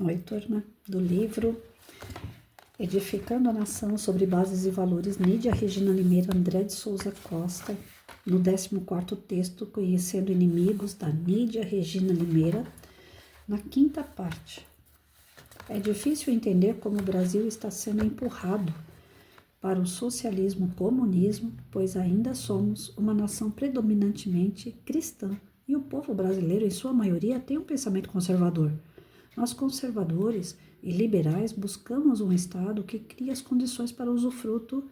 Oi, turma, do livro Edificando a Nação sobre Bases e Valores, Nídia Regina Limeira, André de Souza Costa, no 14º texto, Conhecendo Inimigos, da Nídia Regina Limeira, na 5ª parte. É difícil entender como o Brasil está sendo empurrado para o socialismo-comunismo, pois ainda somos uma nação predominantemente cristã e o povo brasileiro, em sua maioria, tem um pensamento conservador. Nós, conservadores e liberais, buscamos um Estado que cria as condições para o usufruto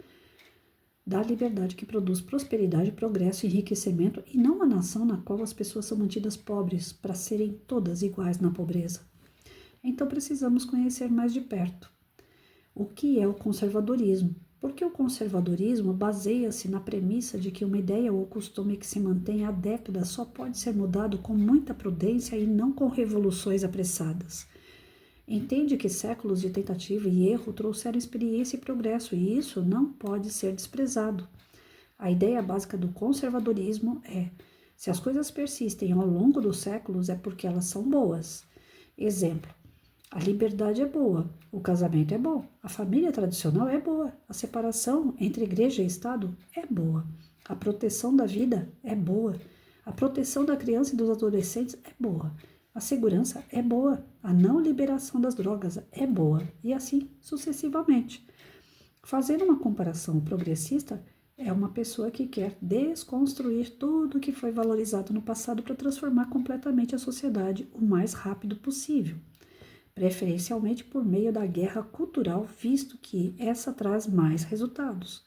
da liberdade que produz prosperidade, progresso e enriquecimento, e não uma nação na qual as pessoas são mantidas pobres para serem todas iguais na pobreza. Então precisamos conhecer mais de perto o que é o conservadorismo, porque o conservadorismo baseia-se na premissa de que uma ideia ou costume que se mantém há décadas só pode ser mudado com muita prudência e não com revoluções apressadas. Entende que séculos de tentativa e erro trouxeram experiência e progresso, e isso não pode ser desprezado. A ideia básica do conservadorismo é: se as coisas persistem ao longo dos séculos, é porque elas são boas. Exemplo: a liberdade é boa, o casamento é bom, a família tradicional é boa, a separação entre igreja e Estado é boa, a proteção da vida é boa, a proteção da criança e dos adolescentes é boa, a segurança é boa, a não liberação das drogas é boa, e assim sucessivamente. Fazendo uma comparação progressista, é uma pessoa que quer desconstruir tudo que foi valorizado no passado para transformar completamente a sociedade o mais rápido possível, preferencialmente por meio da guerra cultural, visto que essa traz mais resultados.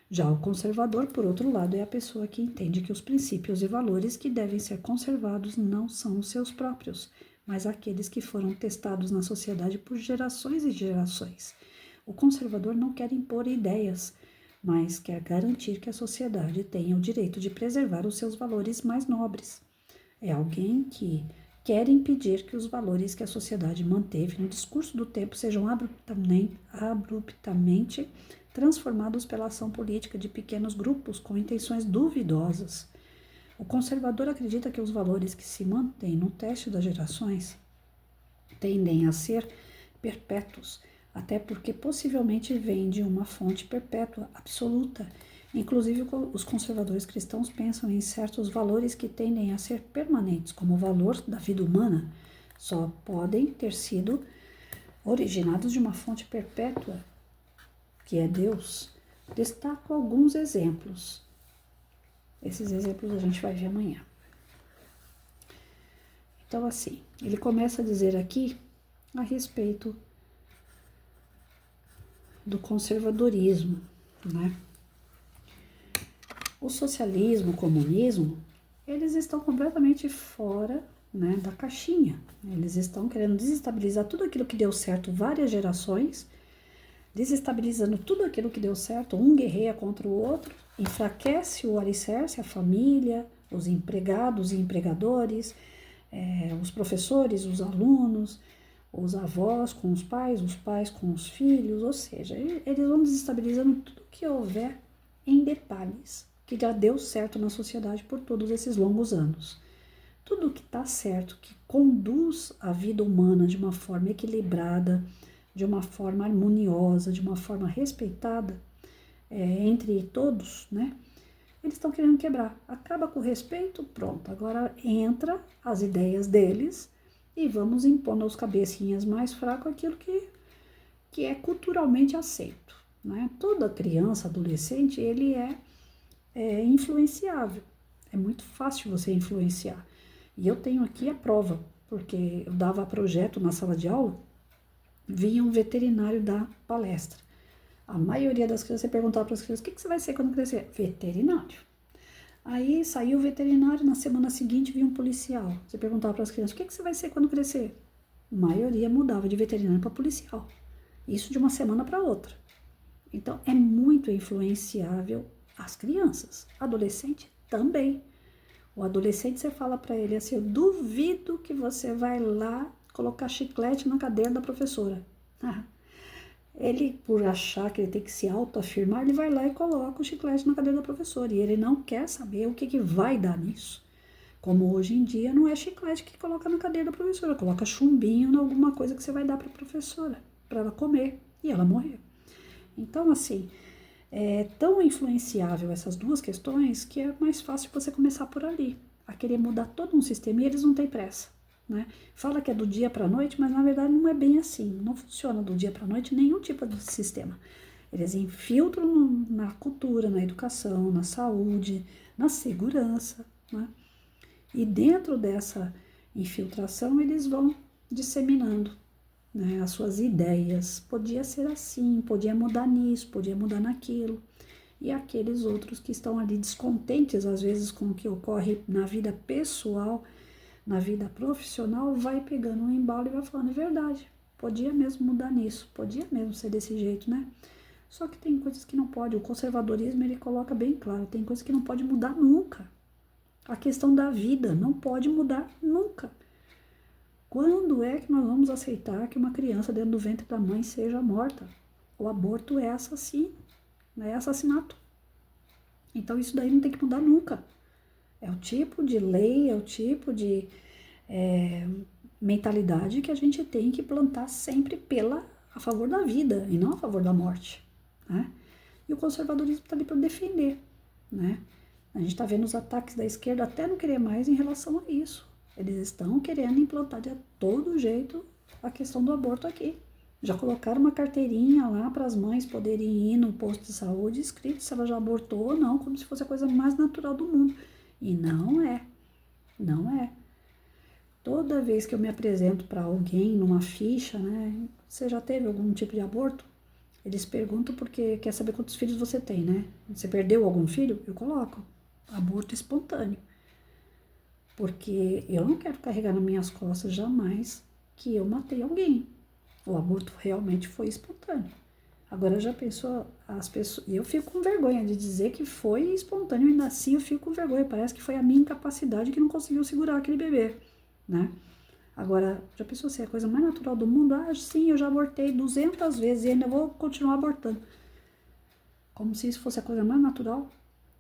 Já o conservador, por outro lado, é a pessoa que entende que os princípios e valores que devem ser conservados não são os seus próprios, mas aqueles que foram testados na sociedade por gerações e gerações. O conservador não quer impor ideias, mas quer garantir que a sociedade tenha o direito de preservar os seus valores mais nobres. É alguém que quer impedir que os valores que a sociedade manteve no discurso do tempo sejam abruptamente transformados pela ação política de pequenos grupos com intenções duvidosas. O conservador acredita que os valores que se mantêm no teste das gerações tendem a ser perpétuos, até porque possivelmente vêm de uma fonte perpétua, absoluta. Inclusive, os conservadores cristãos pensam em certos valores que tendem a ser permanentes, como o valor da vida humana, só podem ter sido originados de uma fonte perpétua, que é Deus. Destaco alguns exemplos. Esses exemplos a gente vai ver amanhã. Então, assim, ele começa a dizer aqui a respeito do conservadorismo, né? O socialismo, o comunismo, eles estão completamente fora, né, da caixinha. Eles estão querendo desestabilizar tudo aquilo que deu certo várias gerações, desestabilizando tudo aquilo que deu certo, um guerreia contra o outro, enfraquece o alicerce, a família, os empregados e empregadores, os professores, os alunos, os avós com os pais com os filhos, ou seja, eles vão desestabilizando tudo que houver em detalhes, que já deu certo na sociedade por todos esses longos anos. Tudo que está certo, que conduz a vida humana de uma forma equilibrada, de uma forma harmoniosa, de uma forma respeitada entre todos, né? Eles estão querendo quebrar. Acaba com o respeito, pronto. Agora entra as ideias deles e vamos impondo aos cabecinhas mais fracos aquilo que é culturalmente aceito, né? Toda criança, adolescente, ele é influenciável. É muito fácil você influenciar. E eu tenho aqui a prova, porque eu dava projeto na sala de aula, vinha um veterinário dar palestra. A maioria das crianças, você perguntava para as crianças: o que você vai ser quando crescer? Veterinário. Aí saiu o veterinário, na semana seguinte vinha um policial. Você perguntava para as crianças: o que você vai ser quando crescer? A maioria mudava de veterinário para policial. Isso de uma semana para outra. Então, é muito influenciável as crianças. Adolescente também. O adolescente, você fala para ele assim: eu duvido que você vai lá colocar chiclete na cadeira da professora. Ele, por achar que ele tem que se autoafirmar, ele vai lá e coloca o chiclete na cadeira da professora. E ele não quer saber o que vai dar nisso. Como hoje em dia não é chiclete que coloca na cadeira da professora, coloca chumbinho em alguma coisa que você vai dar para a professora, para ela comer e ela morrer. Então, assim, é tão influenciável essas duas questões que é mais fácil você começar por ali, a querer mudar todo um sistema, e eles não têm pressa, né? Fala que é do dia para a noite, mas na verdade não é bem assim, não funciona do dia para a noite nenhum tipo de sistema. Eles infiltram na cultura, na educação, na saúde, na segurança, né? E dentro dessa infiltração eles vão disseminando, né, as suas ideias. Podia ser assim, podia mudar nisso, podia mudar naquilo. E aqueles outros que estão ali descontentes, às vezes, com o que ocorre na vida pessoal, na vida profissional, vai pegando um embalo e vai falando, é verdade, podia mesmo mudar nisso, podia mesmo ser desse jeito, né? Só que tem coisas que não pode, o conservadorismo ele coloca bem claro, tem coisas que não pode mudar nunca. A questão da vida não pode mudar nunca. Quando é que nós vamos aceitar que uma criança dentro do ventre da mãe seja morta? O aborto é assassino, é assassinato. Então isso daí não tem que mudar nunca. É o tipo de lei, é o tipo de mentalidade que a gente tem que plantar sempre a favor da vida e não a favor da morte, né? E o conservadorismo está ali para defender, né? A gente está vendo os ataques da esquerda até não querer mais em relação a isso. Eles estão querendo implantar de todo jeito a questão do aborto aqui. Já colocaram uma carteirinha lá para as mães poderem ir no posto de saúde escrito se ela já abortou ou não, como se fosse a coisa mais natural do mundo. E não é. Não é. Toda vez que eu me apresento para alguém numa ficha, né? Você já teve algum tipo de aborto? Eles perguntam porque quer saber quantos filhos você tem, né? Você perdeu algum filho? Eu coloco. Aborto espontâneo. Porque eu não quero carregar nas minhas costas jamais que eu matei alguém. O aborto realmente foi espontâneo. Agora já pensou, as pessoas. Eu fico com vergonha de dizer que foi espontâneo, ainda assim eu fico com vergonha. Parece que foi a minha incapacidade que não conseguiu segurar aquele bebê, né? Agora, já pensou se é a coisa mais natural do mundo? Ah, sim, eu já abortei 200 vezes e ainda vou continuar abortando. Como se isso fosse a coisa mais natural.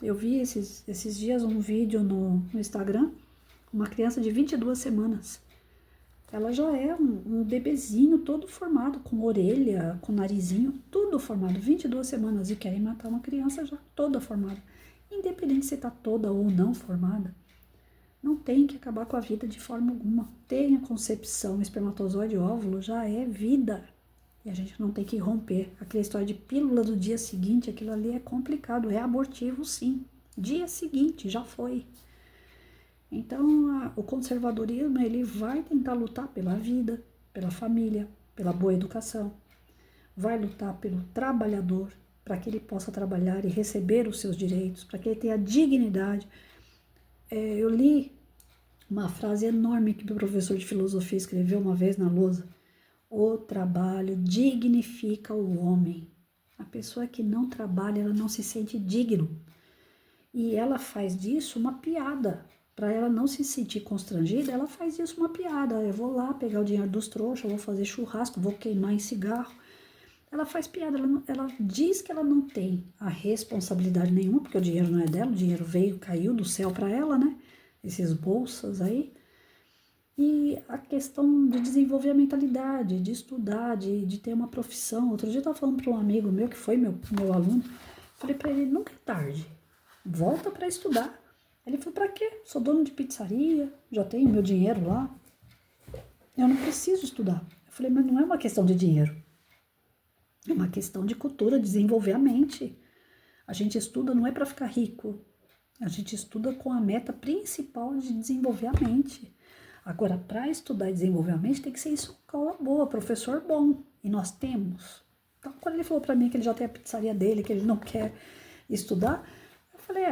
Eu vi esses dias um vídeo no Instagram, uma criança de 22 semanas. Ela já é um bebezinho todo formado, com orelha, com narizinho, tudo formado, 22 semanas, e querem matar uma criança já toda formada. Independente se está toda ou não formada, não tem que acabar com a vida de forma alguma. Tem a concepção, espermatozoide e óvulo já é vida. E a gente não tem que romper. Aquela história de pílula do dia seguinte, aquilo ali é complicado, é abortivo sim. Dia seguinte, já foi. Então, o conservadorismo, ele vai tentar lutar pela vida, pela família, pela boa educação. Vai lutar pelo trabalhador, para que ele possa trabalhar e receber os seus direitos, para que ele tenha dignidade. Eu li uma frase enorme que o professor de filosofia escreveu uma vez na lousa. O trabalho dignifica o homem. A pessoa que não trabalha, ela não se sente digno. E ela faz disso uma piada. Para ela não se sentir constrangida, ela faz disso uma piada. Eu vou lá pegar o dinheiro dos trouxas, vou fazer churrasco, vou queimar em cigarro. Ela faz piada, ela diz que ela não tem a responsabilidade nenhuma, porque o dinheiro não é dela, o dinheiro veio, caiu do céu para ela, né? Esses bolsas aí. E a questão de desenvolver a mentalidade, de estudar, de ter uma profissão. Outro dia eu estava falando para um amigo meu, que foi meu aluno, falei para ele, nunca é tarde, volta para estudar. Ele falou, para quê? Sou dono de pizzaria, já tenho meu dinheiro lá, eu não preciso estudar. Eu falei, mas não é uma questão de dinheiro, é uma questão de cultura, desenvolver a mente. A gente estuda não é para ficar rico, a gente estuda com a meta principal de desenvolver a mente. Agora, para estudar e desenvolver a mente, tem que ser escola boa, professor bom. E nós temos. Então, quando ele falou para mim que ele já tem a pizzaria dele, que ele não quer estudar, eu falei,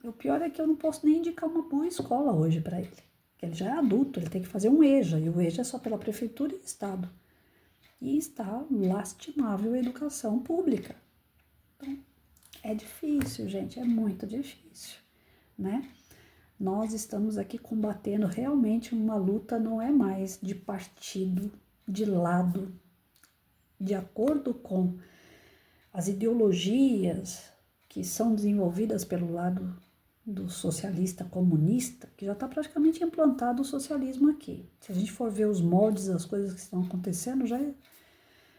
o pior é que eu não posso nem indicar uma boa escola hoje para ele. Ele já é adulto, ele tem que fazer um EJA, e o EJA é só pela prefeitura e estado. E está lastimável a educação pública. Então, é difícil, gente, é muito difícil, né? Nós estamos aqui combatendo realmente uma luta, não é mais de partido, de lado, de acordo com as ideologias que são desenvolvidas pelo lado do socialista comunista, que já está praticamente implantado o socialismo aqui. Se a gente for ver os moldes das coisas que estão acontecendo,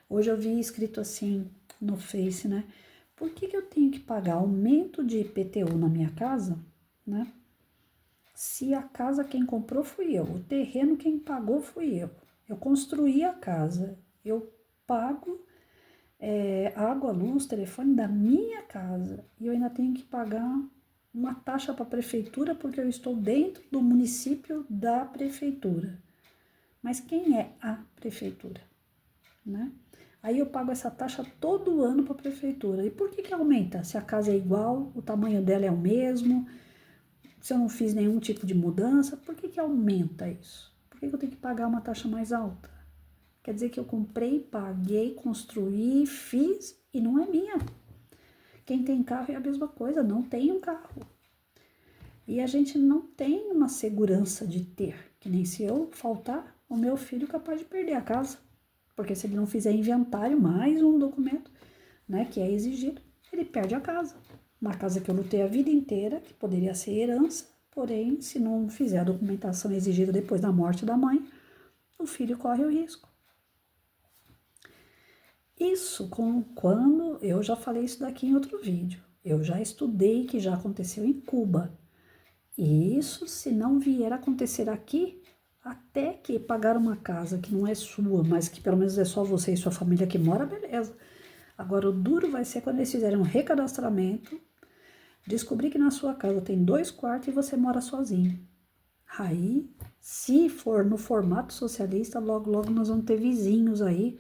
hoje eu vi escrito assim no Face, né? Por que eu tenho que pagar aumento de IPTU na minha casa, né? Se a casa quem comprou fui eu, o terreno quem pagou fui eu. Eu construí a casa, eu pago água, luz, telefone da minha casa e eu ainda tenho que pagar uma taxa para a prefeitura porque eu estou dentro do município da prefeitura. Mas quem é a prefeitura, né? Aí eu pago essa taxa todo ano para a prefeitura. E por que aumenta? Se a casa é igual, o tamanho dela é o mesmo, se eu não fiz nenhum tipo de mudança, por que aumenta isso? Por que eu tenho que pagar uma taxa mais alta? Quer dizer que eu comprei, paguei, construí, fiz e não é minha. Quem tem carro é a mesma coisa, não tem um carro. E a gente não tem uma segurança de ter, que nem se eu faltar, o meu filho é capaz de perder a casa. Porque se ele não fizer inventário, mais um documento, né, que é exigido, ele perde a casa. Uma casa que eu lutei a vida inteira, que poderia ser herança, porém, se não fizer a documentação exigida depois da morte da mãe, o filho corre o risco. Isso quando eu já falei isso daqui em outro vídeo. Eu já estudei que já aconteceu em Cuba. E isso, se não vier a acontecer aqui, até que pagar uma casa que não é sua, mas que pelo menos é só você e sua família que mora, beleza. Agora, o duro vai ser quando eles fizerem um recadastramento, descobrir que na sua casa tem 2 quartos e você mora sozinho. Aí, se for no formato socialista, logo, logo nós vamos ter vizinhos aí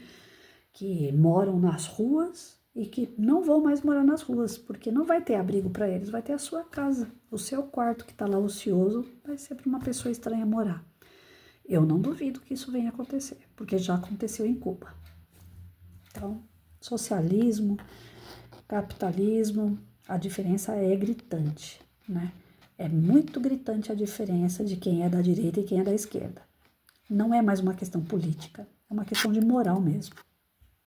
que moram nas ruas e que não vão mais morar nas ruas, porque não vai ter abrigo para eles, vai ter a sua casa. O seu quarto que está lá ocioso vai ser para uma pessoa estranha morar. Eu não duvido que isso venha acontecer, porque já aconteceu em Cuba. Então, socialismo, capitalismo, a diferença é gritante, né? É muito gritante a diferença de quem é da direita e quem é da esquerda. Não é mais uma questão política, é uma questão de moral mesmo.